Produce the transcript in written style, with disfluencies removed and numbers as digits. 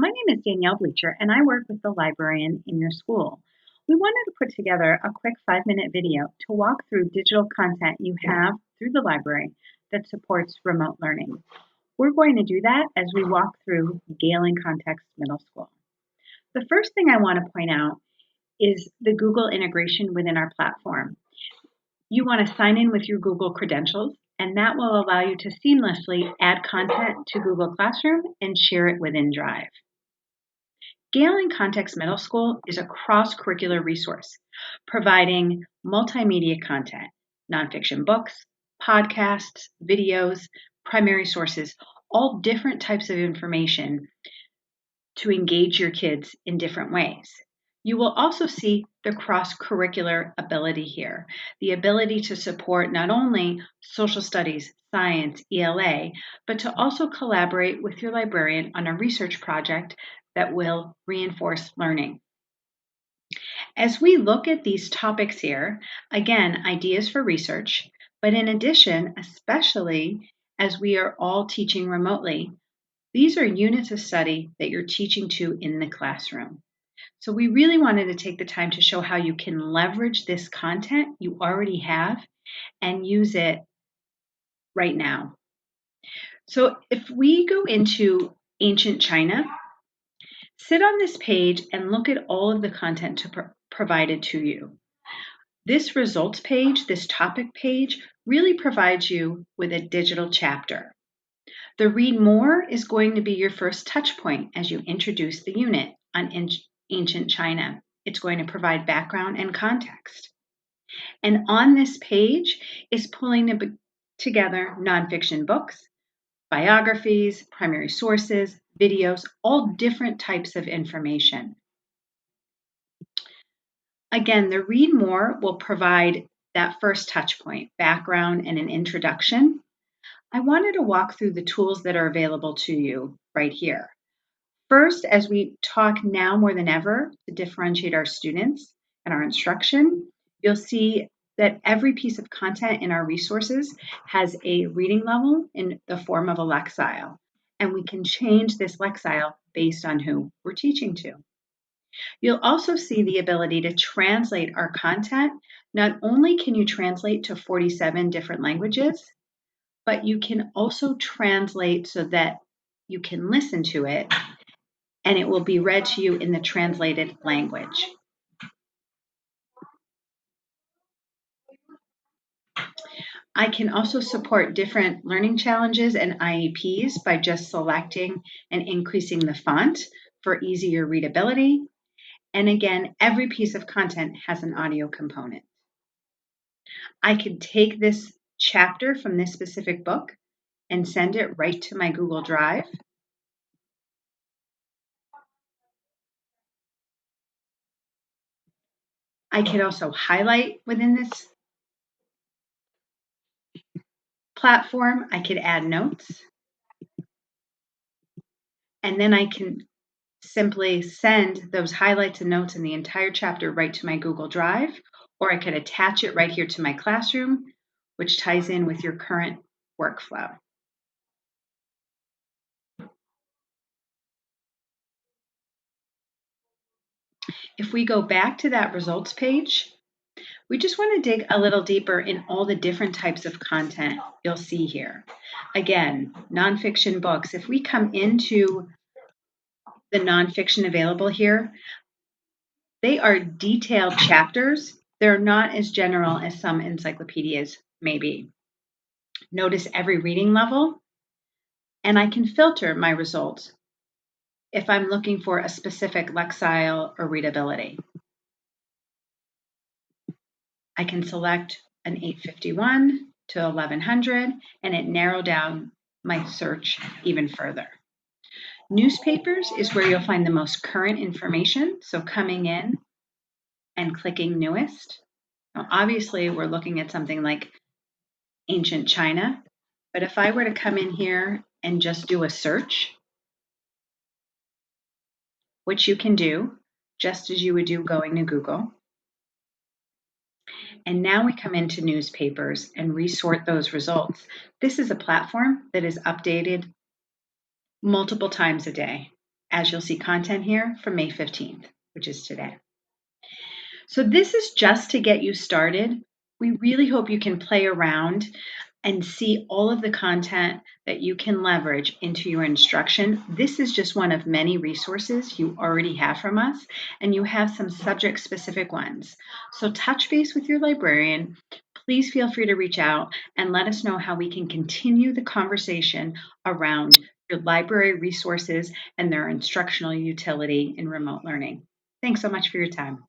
My name is Danielle Bleacher, and I work with the librarian in your school. We wanted to put together a quick 5-minute video to walk through digital content you have through the library that supports remote learning. We're going to do that as we walk through Gale in Context Middle School. The first thing I want to point out is the Google integration within our platform. You want to sign in with your Google credentials, and that will allow you to seamlessly add content to Google Classroom and share it within Drive. Gale in Context Middle School is a cross-curricular resource providing multimedia content, nonfiction books, podcasts, videos, primary sources, all different types of information to engage your kids in different ways. You will also see the cross-curricular ability here, the ability to support not only social studies, science, ELA, but to also collaborate with your librarian on a research project that will reinforce learning. As we look at these topics here, again, ideas for research, but in addition, especially as we are all teaching remotely, these are units of study that you're teaching to in the classroom. So we really wanted to take the time to show how you can leverage this content you already have and use it right now. So if we go into ancient China, sit on this page and look at all of the content provided to you. This results page, this topic page, really provides you with a digital chapter. The read more is going to be your first touch point as you introduce the unit on ancient China. It's going to provide background and context. And on this page is pulling together nonfiction books, biographies, primary sources, videos, all different types of information. Again, the read more will provide that first touch point, background and an introduction. I wanted to walk through the tools that are available to you right here. First, as we talk now more than ever to differentiate our students and our instruction, you'll see that every piece of content in our resources has a reading level in the form of a lexile, and we can change this lexile based on who we're teaching to. You'll also see the ability to translate our content. Not only can you translate to 47 different languages, but you can also translate so that you can listen to it and it will be read to you in the translated language. I can also support different learning challenges and IEPs by just selecting and increasing the font for easier readability. And again, every piece of content has an audio component. I can take this chapter from this specific book and send it right to my Google Drive. I could also highlight within this platform. I could add notes. And then I can simply send those highlights and notes in the entire chapter right to my Google Drive, or I could attach it right here to my classroom, which ties in with your current workflow. If we go back to that results page, we just want to dig a little deeper in all the different types of content you'll see here. Again, nonfiction books. If we come into the nonfiction available here, they are detailed chapters. They're not as general as some encyclopedias may be. Notice every reading level, and I can filter my results if I'm looking for a specific lexile or readability. I can select an 851 to 1100, and it narrowed down my search even further. Newspapers is where you'll find the most current information, so coming in and clicking newest. Now, obviously, we're looking at something like ancient China, but if I were to come in here and just do a search, which you can do just as you would do going to Google. And now we come into newspapers and resort those results. This is a platform that is updated multiple times a day. as you'll see content here from May 15th, which is today. So this is just to get you started. We really hope you can play around and see all of the content that you can leverage into your instruction. This is just one of many resources you already have from us, and you have some subject-specific ones. So touch base with your librarian. Please feel free to reach out and let us know how we can continue the conversation around your library resources and their instructional utility in remote learning. Thanks so much for your time.